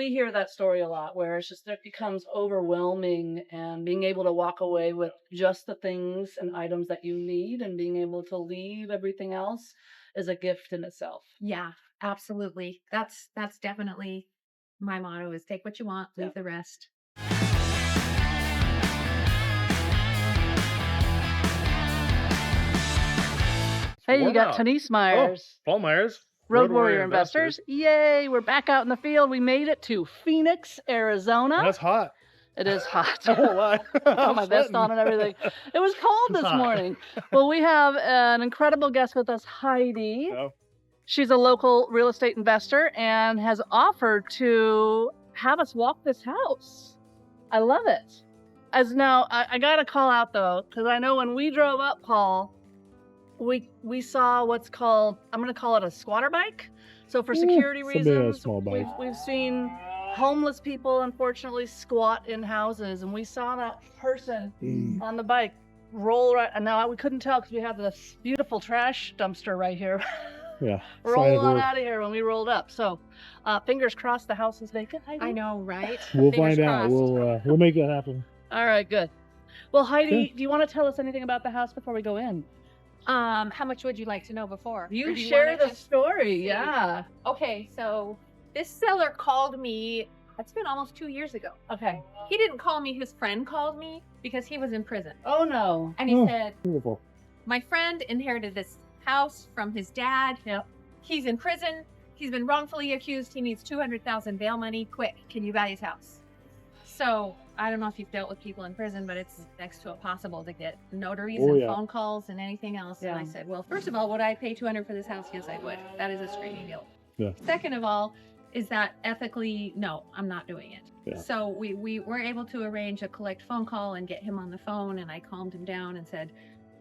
we hear that story a lot where it's just it becomes overwhelming, and being able to walk away with just the things and items that you need and being able to leave everything else is a gift in itself. Yeah, absolutely. That's definitely my motto is take what you want, leave the rest. Hey, you Warm got out. Tanise Oh, Myers, Paul Myers, Road Warrior Investors. Yay, we're back out in the field. We made it to Phoenix, Arizona. That's hot. It is hot. I won't lie. Got my vest on and everything. It was cold this hot. morning. Well, we have an incredible guest with us, Heidi. Oh, She's a local real estate investor and has offered to have us walk this house. I love it. As now, I got to call out though, because I know when we drove up, Paul, we saw what's called, I'm going to call it a squatter bike. So for security somebody has reasons, a small bike. we've seen homeless people unfortunately squat in houses, and we saw that person on the bike roll right. And now we couldn't tell because we have this beautiful trash dumpster right here. yeah. Roll on out of here when we rolled up. So fingers crossed the house is vacant, Heidi. I know, right? We'll Fingers find out. crossed. We'll make that happen. All right, good. Well, Heidi, Okay. do you want to tell us anything about the house before we go in? How much would you like to know before? Or You do share wanna the just story, see? yeah. Okay, so this seller called me. It's been almost 2 years ago. Okay. He didn't call me. His friend called me because he was in prison. Oh no. And he Oh. said, Beautiful. my friend inherited this house from his dad. Yep. He's in prison. He's been wrongfully accused. He needs $200,000 bail money. Quick, can you buy his house? So I don't know if you've dealt with people in prison, but it's next to impossible to get notaries Oh, and yeah. phone calls and anything else. Yeah. And I said, well, first of all, would I pay $200 for this house? Yes, I would. That is a screaming deal. Yeah. Second of all, is that ethically? No, I'm not doing it. Yeah. So we were able to arrange a collect phone call and get him on the phone, and I calmed him down and said,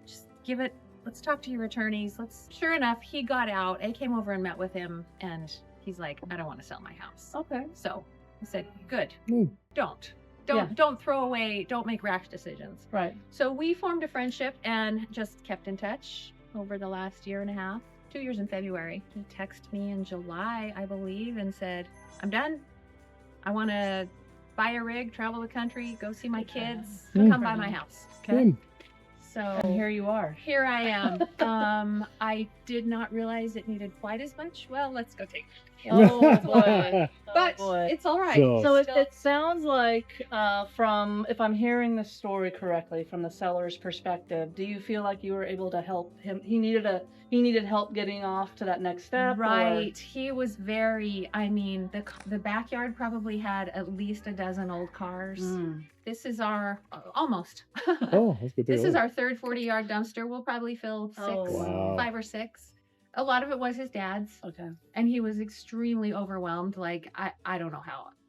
just give it, let's talk to your attorneys. Sure enough, he got out. I came over and met with him, and he's like, I don't want to sell my house. Okay. So I said, good. Mm. Don't throw away, don't make rash decisions. Right. So we formed a friendship and just kept in touch over the last year and a half. 2 years in February. He texted me in July, I believe, and said, I'm done. I want to buy a rig, travel the country, go see my kids, Mm. come by my house. Okay. Good. So And here you are. here I am. I did not realize it needed quite as much. Well, let's go take it. Oh boy. But Oh, boy. it's all right. So- So it sounds like from, if I'm hearing the story correctly, from the seller's perspective, do you feel like you were able to help him? He needed help getting off to that next step. or- Right. He was very, I mean, the backyard probably had at least a dozen old cars. Mm. This is our, almost. Oh, that's good. This is our third 40-yard dumpster. We'll probably fill Oh, wow. 5 or 6. A lot of it was his dad's, Okay. and he was extremely overwhelmed. Like, I don't know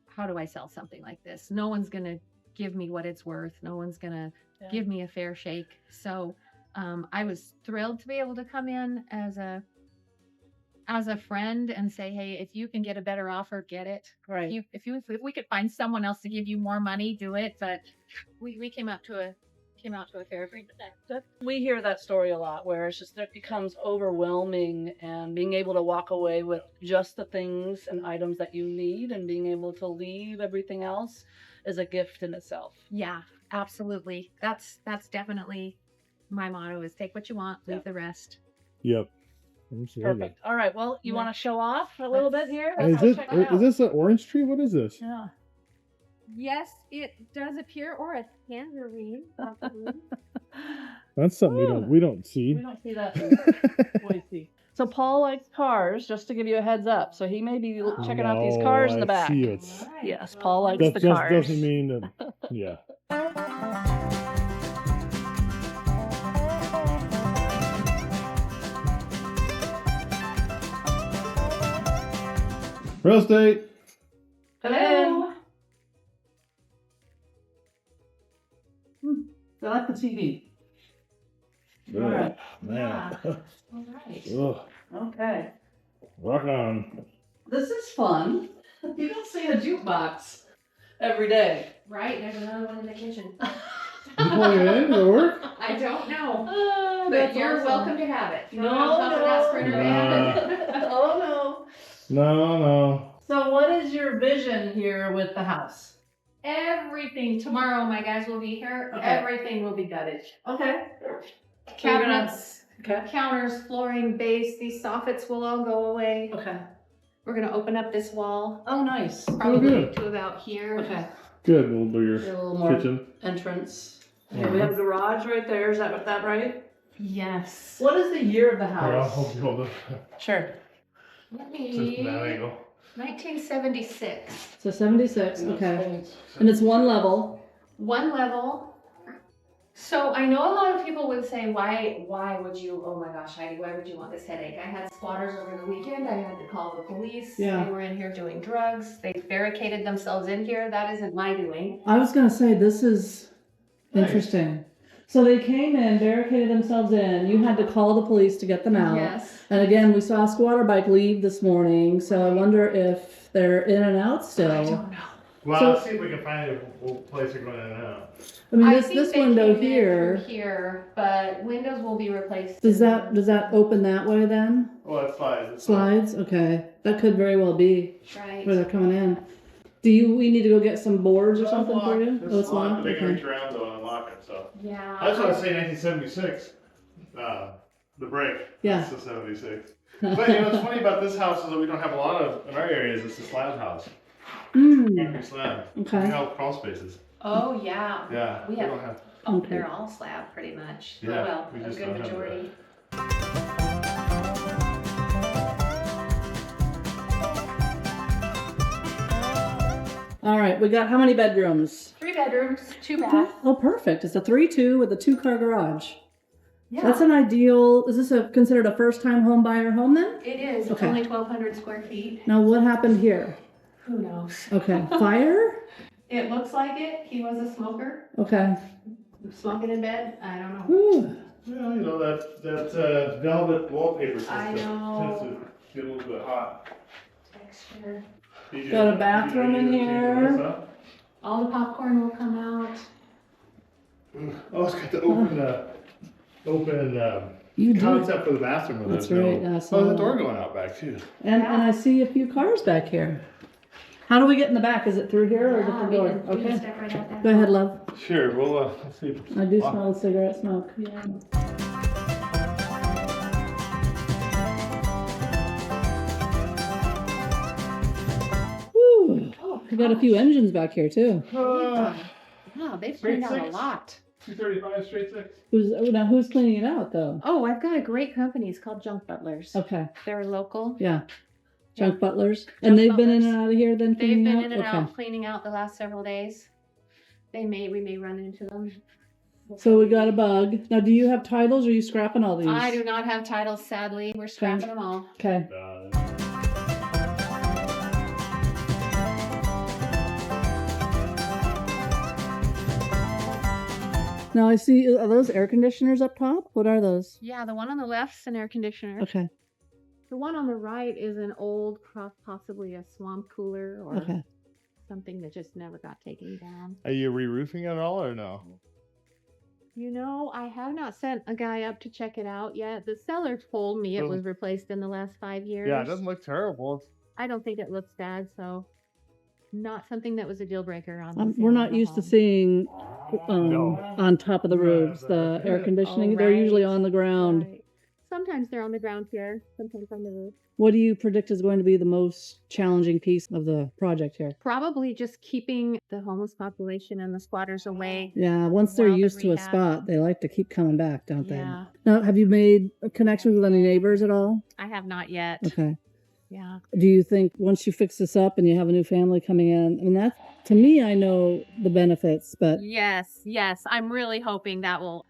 how do I sell something like this? No one's going to give me what it's worth. No one's going to Yeah. give me a fair shake. So I was thrilled to be able to come in as a friend and say, hey, if you can get a better offer, get it. Right. If we could find someone else to give you more money, do it. But we came out to a fair agreement. We hear that story a lot where it's just it becomes overwhelming, and being able to walk away with just the things and items that you need and being able to leave everything else is a gift in itself. Yeah, absolutely. That's definitely my motto is take what you want, leave the rest. Yep. Absolutely. Perfect. All right. Well, you Yeah. want to show off a little bit here? Hey, Let's is go check it out. this an orange tree? What is this? Yeah. Yes, it does appear, or a tangerine. That's something we don't see. We don't see that in Boise. So Paul likes cars, just to give you a heads up. So he may be checking out these cars in the back. I see it. Yes, Paul likes That the just cars. doesn't mean that. Yeah. Real estate. Hello. I like the TV. Ugh, right. man. All right. Ugh. Okay. Rock on. This is fun. You don't see a jukebox every day. Right, there's another one in the kitchen. You plug it in? Does it work? I don't know, Oh, but that's you're awesome. welcome to have it. No, On top of that no. sprinter van. Oh no. No. So what is your vision here with the house? Everything. Tomorrow, my guys will be here. Okay. Everything will be gutted. Okay. Cabinets, Okay. counters, flooring, base. These soffits will all go away. Okay. We're gonna open up this wall, Oh, nice. probably good. to about here. Okay. Good, we'll do your A little more kitchen. entrance. Okay, we have a garage right there. Is that right? Yes. What is the year of the Here, I'll house? hold you hold it. Sure. Let Just from that me. angle. 1976. So 76. Okay. And it's one level. One level. So I know a lot of people would say, why would you, oh my gosh, Heidi, why would you want this headache? I had squatters over the weekend. I had to call the police. Yeah. They were in here doing drugs. They barricaded themselves in here. That isn't my doing. I was gonna say this is Nice. interesting. So they came in, barricaded themselves in. You had to call the police to get them out. Yes. And again, we saw a squatter bike leave this morning. So I wonder if they're in and out still. I don't know. Well, So- let's see if we can find a place they're going in and out. I mean, I think this they window came in here. through here, but windows will be replaced. Does that open that way then? Well, it slides. Slides? Okay. That could very well be Right. where they're coming in. We need to go get some boards or something for you? Oh, it's locked? They can Okay. reach around though and unlock it, so. Yeah. That's what I say 1976. The break. Yeah. That's the 76. But you know what's funny about this house is that we don't have a lot of, in our areas, it's a slab house. Concrete slab. Okay. We have crawl spaces. Oh, yeah. Yeah. We have- don't have. Oh, Okay. they're all slab pretty much. Yeah, Well, we a just good don't have majority. All right. We got how many bedrooms? 3 bedrooms, 2 baths. Oh, perfect. It's a 3-2 with a 2-car garage. Yeah. That's an ideal. Is this considered a first-time home buyer home then? It is. It's Okay. only 1,200 square feet. Now, what happened here? Who knows? Okay. Fire? It looks like it. He was a smoker. Okay. Smoking in bed. I don't know. Whew. Yeah, you know, that velvet wallpaper I know. tends to get a little bit hot. Texture. Got a bathroom in here. All the popcorn will come out. Oh, it's got the open You do. concept for the bathroom. That's There's right, I saw Oh, the that. door going out back too. And I see a few cars back here. How do we get in the back? Is it through here or a different we door? can, we can Okay. step right out that Go ahead, love. Sure, we'll let's see. I do smell the cigarette smoke. Yeah. Whew. Oh, We got a few engines back here too. Wow, they've Straight cleaned out a six. lot. 235 straight 6. Who's cleaning it out though? Oh, I've got a great company. It's called Junk Butlers. Okay. They're local. Yeah. Yeah. Junk butlers. And they've been in butlers. and out of here then They've cleaning been out? in and Okay. out cleaning out the last several days. We may run into them. So we got a bug. Now do you have titles or are you scrapping all these? I do not have titles, sadly. We're scrapping them all. Okay. Now I see, are those air conditioners up top? What are those? Yeah, the one on the left's an air conditioner. Okay. The one on the right is an old, possibly a swamp cooler or Okay. something that just never got taken down. Are you re-roofing it all or no? You know, I have not sent a guy up to check it out yet. The seller told me it was replaced in the last 5 years. Yeah, it doesn't look terrible. I don't think it looks bad, so not something that was a deal breaker on. the We're sale of not the used to home. seeing No. on top of the Right, roofs, the that's air it. conditioning. Oh, They're usually right. on the ground. Right. Sometimes they're on the ground here, sometimes on the roof. What do you predict is going to be the most challenging piece of the project here? Probably just keeping the homeless population and the squatters away. Yeah, once they're While the used to a rehab- spot, they like to keep coming back, don't Yeah, they? Now, have you made a connection with any neighbors at all? I have not yet. Okay. Yeah. Do you think once you fix this up and you have a new family coming in, I mean, that, to me, I know the benefits, but Yes, yes. I'm really hoping that will,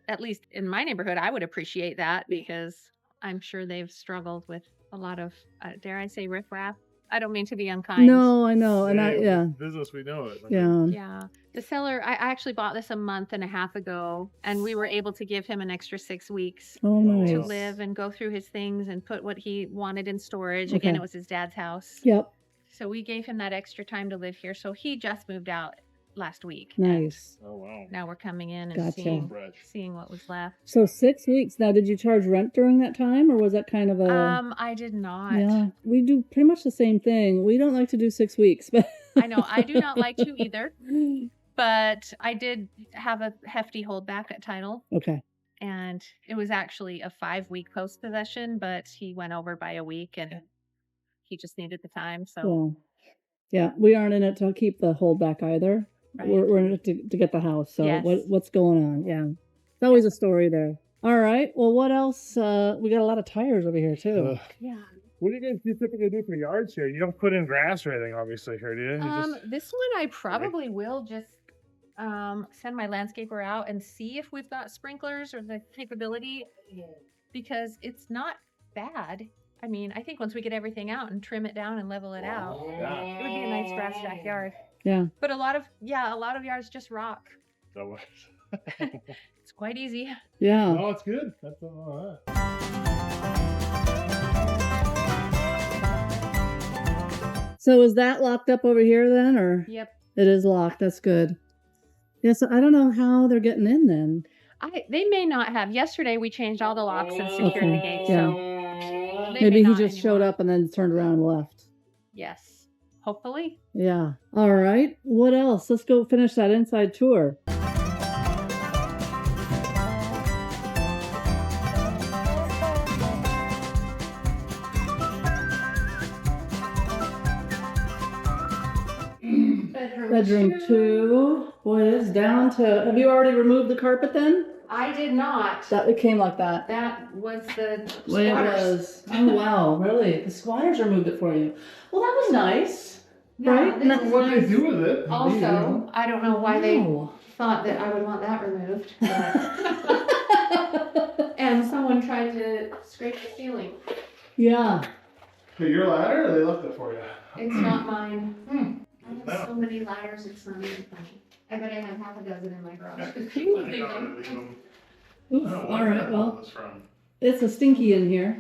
at least in my neighborhood, I would appreciate that because I'm sure they've struggled with a lot of, dare I say, riffraff. I don't mean to be unkind. no, I know. And yeah. Business, we know it. Yeah. Yeah. The seller, I actually bought this a month and a half ago, and we were able to give him an extra 6 weeks Oh, nice. to live and go through his things and put what he wanted in storage. Again, Okay. it was his dad's house. Yep. So we gave him that extra time to live here. So he just moved out last week. and Nice. Oh wow. Now we're coming in and Gotcha. Fresh. seeing what was left. So 6 weeks. Now, did you charge rent during that time, or was that kind of a? I did not. Yeah, we do pretty much the same thing. We don't like to do 6 weeks, but I know I do not like to either, but I did have a hefty holdback at title, Okay. and it was actually a 5-week post possession, but he went over by a week and he just needed the time. So Well, yeah, we aren't in it to keep the holdback either. Right. We're in it to get the house. So Yes. what's going on? Yeah, it's always a story there. All right. Well, what else? We got a lot of tires over here too. yeah. What do you guys typically do for the yards here? You don't put in grass or anything, obviously, here, do you? This one I probably will just send my landscaper out and see if we've got sprinklers or the capability, because it's not bad. I mean, I think once we get everything out and trim it down and level it out, it would be a nice grass backyard. Yeah. But a lot of yards just rock. That was. It's quite easy. Yeah. No, it's good. That's all right. So is that locked up over here then, or? Yep. It is locked. That's good. Yeah. So I don't know how they're getting in then. They may not have. Yesterday we changed all the locks and secured Okay, the gates. yeah. So they may Maybe he not just showed anymore. up and then turned around and left. Yes. Hopefully. Yeah. All right. What else? Let's go finish that inside tour. Bedroom 2. Boy, it's down to. Have you already removed the carpet then? I did not. That it came like that. That was the Way it squatters. was. Oh wow, really? The squatters removed it for you. Well, that was nice. Yeah, Right? this And that- is What do they nice. do with it? Also, I don't know why they Wow. thought that I would want that removed. But and someone tried to scrape the ceiling. Yeah. So your ladder, or they left it for you? It's not mine. Hmm. I have so many ladders, it's not even funny. I bet I have half a dozen in my garage. I Because think people I leave got them. rid of them. I Oof, don't know all where right. the hell Well, it was from. it's a stinky in here.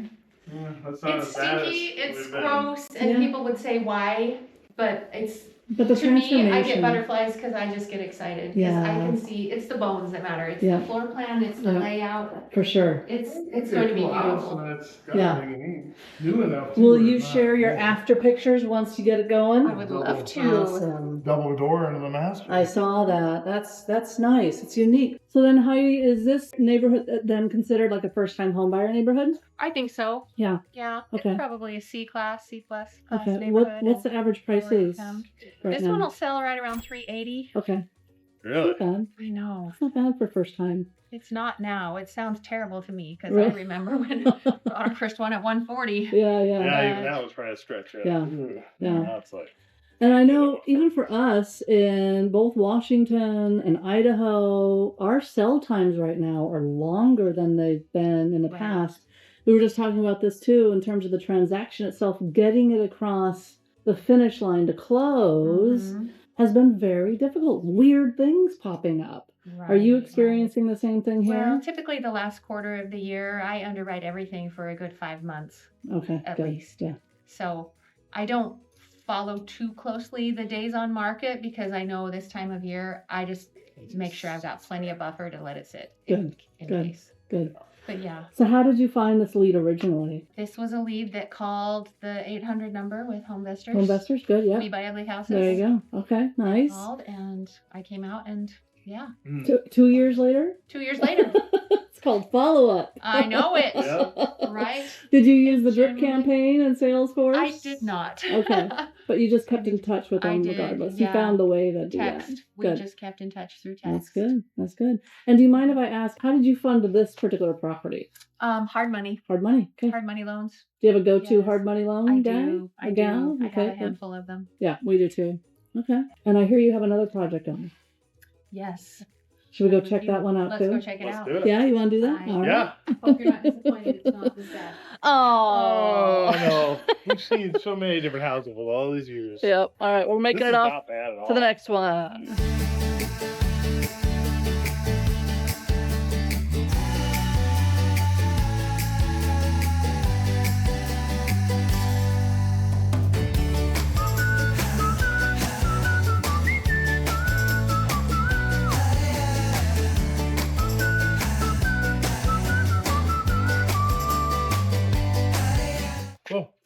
Yeah, that's not It's as bad as stinky, it's we've been. gross, and Yeah. people would say why, but it's But the to me, transformation. I get butterflies because I just get excited. Because Yeah. I can see it's the bones that matter. It's Yeah. the floor plan, it's the Yeah. layout. For sure. It's It's going to be cool house, beautiful. and it's got Yeah. everything new enough. Will too, you it's not- share your yeah. after pictures once you get it going? I would love to. Awesome. Double door into the master. I saw that. That's nice. It's unique. So then, Heidi, is this neighborhood then considered like a first-time homebuyer neighborhood? I think so. Yeah. Yeah. Okay. It's probably a C class Okay. neighborhood. What's the average price lower is income. right This now? one will sell right around 380. Okay. Really? Not bad. I know. It's not bad for first time. It's not now. It sounds terrible to me because Really? I remember when we got our first one at 140. Yeah, yeah. Yeah, even that was probably a stretch. Yeah. Yeah. Now it's like. And I know even for us in both Washington and Idaho, our sell times right now are longer than they've been in the Right. past. We were just talking about this too in terms of the transaction itself, getting it across the finish line to close Mhm. has been very difficult. Weird things popping up. Are you Right, experiencing the same thing right. here? Well, typically the last quarter of the year, I underwrite everything for a good 5 months. Okay, at good. least. Yeah. So I don't follow too closely the days on market because I know this time of year, I just make sure I've got plenty of buffer to let it sit in good. case. Good. But yeah, So how did you find this lead originally? this was a lead that called the 800 number with Home Investors. Investors, good, yeah. We buy ugly houses. There you go. Okay, nice. Called and I came out and yeah, 2 years later? 2 years later. It's called follow-up. I know it. Yeah. Right? Did you use the drip Generally- campaign in Salesforce? I did not. Okay. But you just kept in touch with I them did, regardless. yeah. You found a way to do Text. that. We Good. just kept in touch through text. That's good. That's good. And do you mind if I ask, how did you fund this particular property? Hard money. Hard money. Okay. Hard money loans. Do you have a go-to Yes. hard money loan I guy? do. A gal? I have Okay. a good. handful of them. Yeah, we do too. Okay. And I hear you have another project on. Yes. Should we go check that one out Let's too? go check it Let's out. do it. Yeah, you want to do that? I- All right. Yeah. Hope you're not disappointed. It's not this bad. Oh no, we've seen so many different houses with all these years. Yep. All right. We're This making is it off not bad at all. to the next one.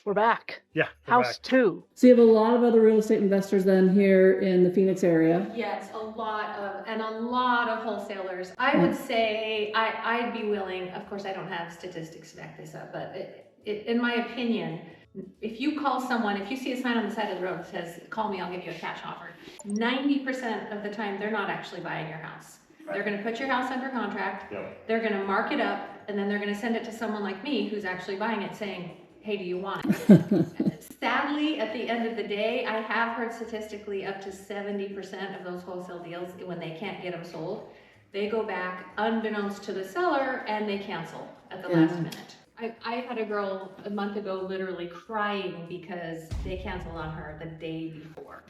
We're back. Yeah. we're House back. 2. So you have a lot of other real estate investors then here in the Phoenix area. Yes, a lot of wholesalers. I would say I'd be willing, of course I don't have statistics to back this up, but in my opinion, if you call someone, if you see a sign on the side of the road that says, call me, I'll give you a cash offer, 90% of the time they're not actually buying your house. They're gonna put your house under contract, they're gonna mark it up, and then they're gonna send it to someone like me who's actually buying it saying, hey, do you want it? Sadly, at the end of the day, I have heard statistically up to 70% of those wholesale deals, when they can't get them sold, they go back unbeknownst to the seller and they cancel at the last minute. I had a girl a month ago literally crying because they canceled on her the day before.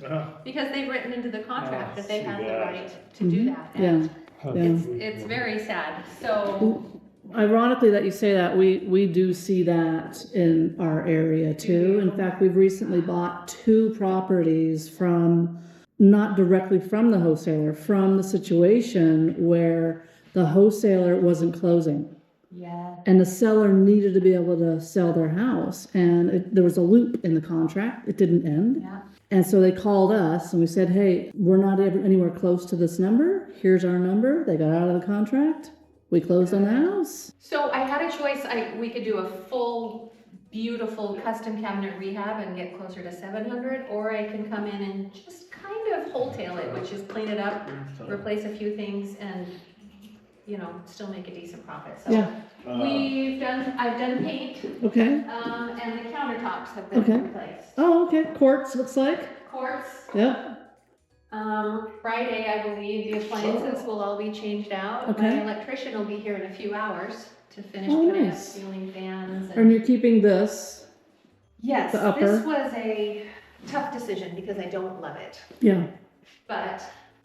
Because they've written into the contract that they have the right to do that. And it's very sad. So Ironically that you say that, we do see that in our area too. In fact, we've recently bought 2 properties from, not directly from the wholesaler, from the situation where the wholesaler wasn't closing. yeah. And the seller needed to be able to sell their house. And there was a loop in the contract. It didn't end. Yeah. And so they called us and we said, hey, we're not anywhere close to this number. Here's our number. They got out of the contract. We closed on the house. So I had a choice. We could do a full, beautiful custom cabinet rehab and get closer to 700, or I can come in and just kind of wholesale it, which is clean it up, replace a few things, and still make a decent profit. So Yeah. I've done paint, Okay. and the countertops have been replaced. Oh, okay. Quartz looks like. Quartz. Yep. Friday, I believe the appliances will all be changed out. Okay. My electrician will be here in a few hours to finish Oh, putting up nice. ceiling fans. And you're keeping this. Yes, the upper? this was a tough decision because I don't love it. Yeah. But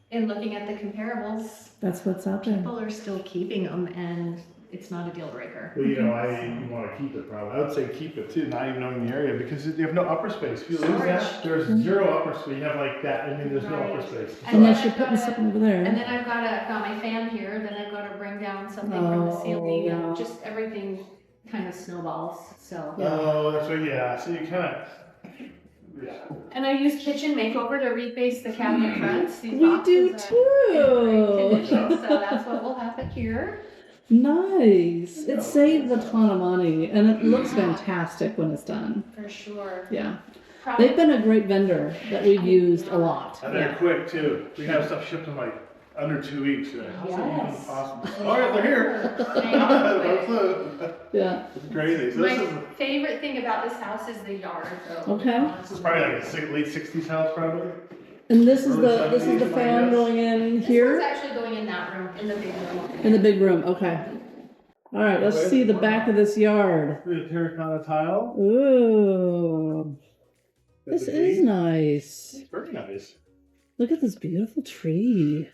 in looking at the comparables, That's what's out there. people are still keeping them, and it's not a deal breaker. Well, you want to keep it probably. I would say keep it too, not even knowing the area, because you have no upper space. If you lose that, Storage. there's 0 upper space. You have like that, there's no upper space. Unless you're putting something over there. And then I've got my fan here, then I've got to bring down something from the ceiling, yeah. and just everything kind of snowballs, so. Oh, that's right, yeah. So you kind of, yeah. And I use Kitchen Makeover to reface the cabinet fronts. These We boxes do are in great too. condition, so that's what will happen here. Nice. It saves a ton of money and it looks fantastic when it's done. For sure. Yeah. Probably. They've been a great vendor that we've used a lot. And they're quick too. We have stuff shipped in like under 2 weeks. You're like, how's that even Yes. possible? Oh yeah, they're here. No clue. Yeah. It's crazy. So My this is favorite thing about this house is the yard, though. Okay. this is probably like a late 60s house, probably. And this is the fan going in This here one's actually going in that room, in the big room. in the big room. Okay. All right. Let's see the back of this yard. The terracotta tile. Ooh. This is nice. It's very nice. Look at this beautiful tree.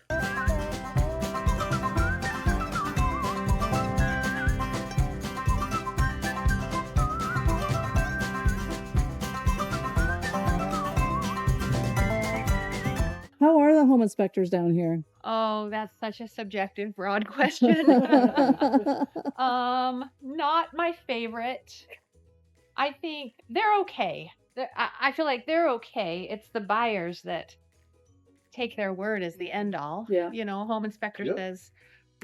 How are the home inspectors down here? Oh, that's such a subjective, broad question. Not my favorite. I think they're okay. I feel like they're okay. It's the buyers that take their word as the end all. Yeah. Home inspector says,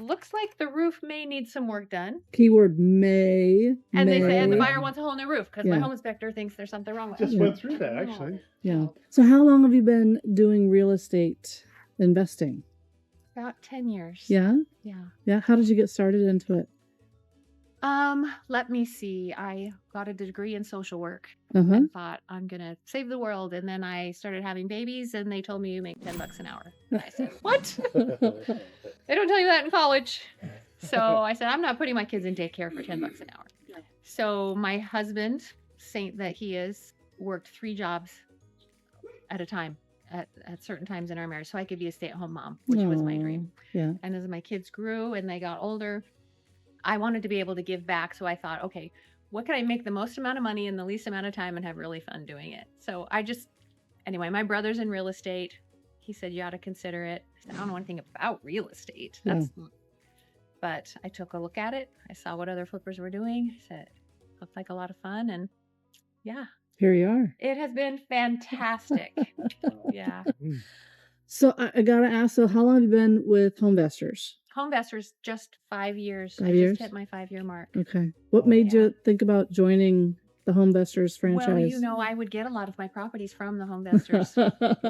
looks like the roof may need some work done. Keyword may. And they say, and the may. buyer wants a whole new roof because my home inspector thinks there's something wrong with it. Just went through that actually. Yeah. So how long have you been doing real estate investing? About 10 years. Yeah? Yeah. Yeah. How did you get started into it? Let me see. I got a degree in social work Uh-huh. and thought I'm gonna save the world. And then I started having babies and they told me you make $10 an hour. And I said, what? They don't tell you that in college. So I said, I'm not putting my kids in daycare for $10 an hour. So my husband, saint that he is, worked 3 jobs at a time at certain times in our marriage. So I could be a stay-at-home mom, which was my dream. Yeah. And as my kids grew and they got older, I wanted to be able to give back. So I thought, okay, what can I make the most amount of money in the least amount of time and have really fun doing it? So anyway, my brother's in real estate. He said, you ought to consider it. I said, I don't know anything about real estate. But I took a look at it. I saw what other flippers were doing. I said, looked like a lot of fun. And Yeah, Here you are. it has been fantastic. Yeah. So I gotta ask, so how long have you been with Homevestors? Homevestors, just 5 years. 5 I years? just hit my 5-year mark. Okay. What made Yeah. you think about joining the Homevestors franchise? Well, you know, I would get a lot of my properties from the Homevestors.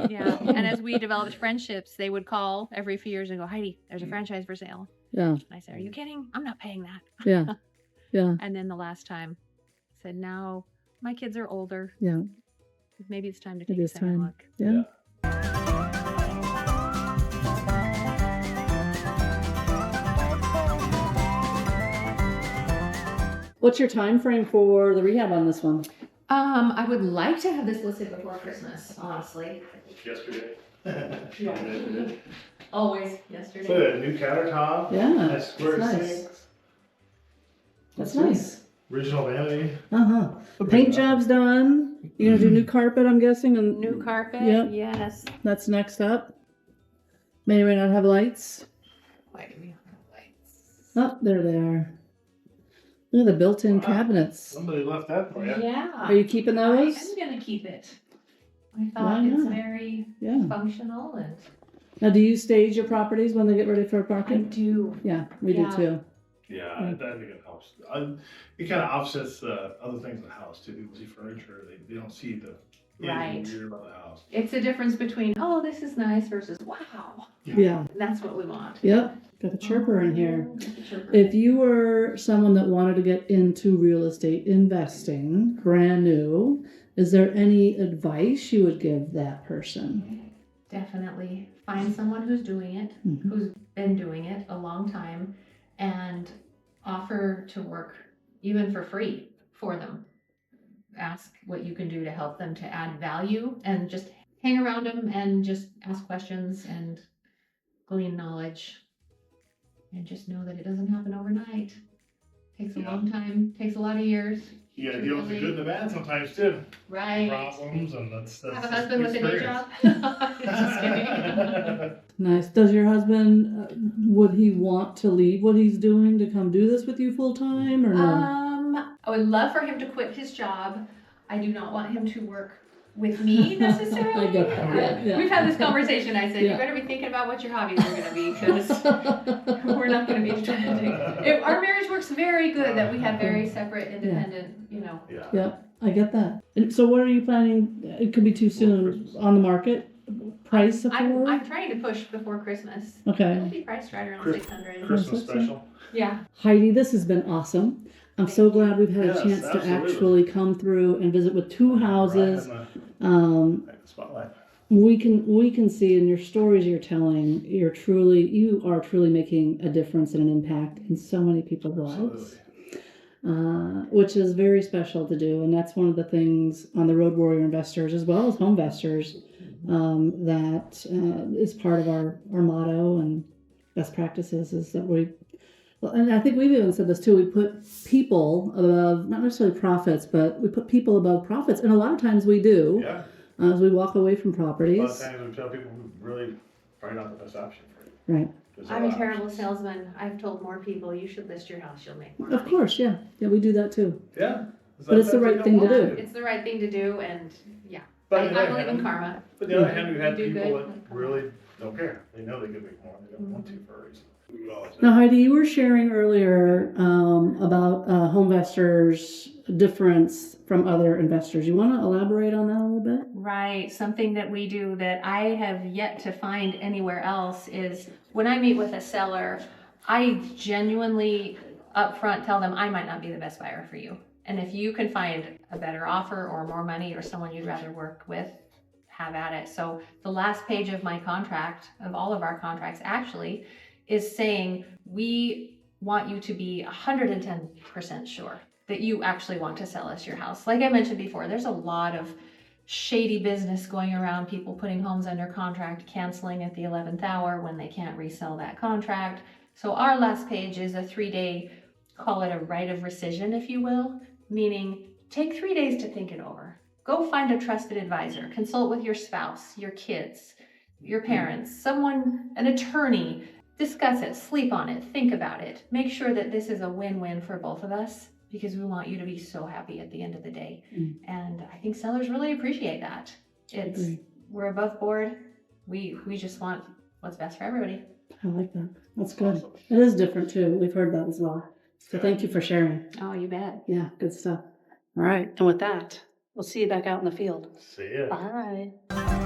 Yeah. And as we developed friendships, they would call every few years and go, Heidi, there's a franchise for sale. Yeah. And I said, are you kidding? I'm not paying that. Yeah. Yeah. And then the last time I said, now my kids are older. Yeah. Maybe it's time to take Maybe a it's second time. look. Yeah. What's your time frame for the rehab on this one? I would like to have this listed before Christmas, honestly. Yesterday. Yeah. Always yesterday. So a new countertop. Yeah, Nice square that's nice. sinks. That's nice. Original vanity. Uh-huh. Paint job's done. You're gonna do new carpet, I'm guessing, and New carpet, Yep. yes. that's next up. May or may not have lights. Why do we have lights? Oh, there they are. Look at the built-in Wow. cabinets. Somebody left that for you. Yeah. Are you keeping I those? am gonna keep it. I Why thought it's not? very Yeah. functional and Now, do you stage your properties when they get ready for I parking? do. Yeah, we Yeah. do too. Yeah, I think it helps. It kind of offsets other things in the house too. People see furniture, they don't see the Right. anything weird about the house. It's a difference between, oh, this is nice versus wow. Yeah. And that's what we want. Yep. Got the chirper in here. Got the chirper. If you were someone that wanted to get into real estate investing, brand new, is there any advice you would give that person? Definitely find someone who's doing it, Mhm. who's been doing it a long time, and offer to work even for free for them. Ask what you can do to help them to add value and just hang around them and just ask questions and glean knowledge. And just know that it doesn't happen overnight. Takes a Yeah. long time, takes a lot of years. You gotta deal with the good and the bad sometimes too. Right. Problems and that's Have a just husband with a day experience. job. Just kidding. Nice. Does your husband, would he want to leave what he's doing to come do this with you full time or no? I would love for him to quit his job. I do not want him to work with me necessarily. I get that. Yeah. We've had this conversation. I said, Yeah. you better be thinking about what your hobbies are going to be because we're not going to be trying to. Our marriage works very good that we have very separate, independent, Yeah. Yep, I get that. And so what are you planning, it could be too soon, on the market? Price of I'm trying to push before Christmas. It'll Okay. be priced right around Chris- 600. Christmas special. Yeah. Heidi, this has been awesome. I'm so glad we've had a Yes, chance to absolutely. actually come through and visit with two houses. Right Um, in the spotlight. we can see in your stories you're telling, you are truly making a difference and an impact in so many people's lives. Which is very special to do, and that's one of the things on the Road Warrior Investors as well as Homevestors that is part of our motto and best practices is that and I think we've even said this too, we put people above, not necessarily profits, but we put people above profits, and a lot of times we do Yeah. as we walk away from A lot of properties. times we tell people we really probably not the best option for you. Right. There's I'm a other terrible options. salesman. I've told more people you should list your house, you'll make more Of money. course, yeah. Yeah, we do that too. Yeah. But it's the right thing to do. It's the right thing to do, and yeah, But I on the other believe in hand- karma. But the other hand, we've had You do people good, that like, really don't care. They know they could make more. They don't want to for a reason. We would always say, Now, Heidi, you were sharing earlier about Homevestors' difference from other investors. You want to elaborate on that a little bit? Right. Something that we do that I have yet to find anywhere else is when I meet with a seller, I genuinely upfront tell them I might not be the best buyer for you. And if you can find a better offer or more money or someone you'd rather work with, have at it. So the last page of my contract, of all of our contracts actually, is saying we want you to be 110% sure that you actually want to sell us your house. Like I mentioned before, there's a lot of shady business going around, people putting homes under contract, canceling at the 11th hour when they can't resell that contract. So our last page is a 3-day, call it a right of rescission, if you will, meaning take 3 days to think it over. Go find a trusted advisor, consult with your spouse, your kids, your parents, someone, an attorney, discuss it, sleep on it, think about it. Make sure that this is a win-win for both of us because we want you to be so happy at the end of the day. Mm. And I think sellers really appreciate that. It's Agree. we're above board. We just want what's best for everybody. I like that. That's good. It is different too. We've heard that as well. So thank you for sharing. Oh, you bet. Yeah, good stuff. All right. And with that, we'll see you back out in the field. See ya. Bye.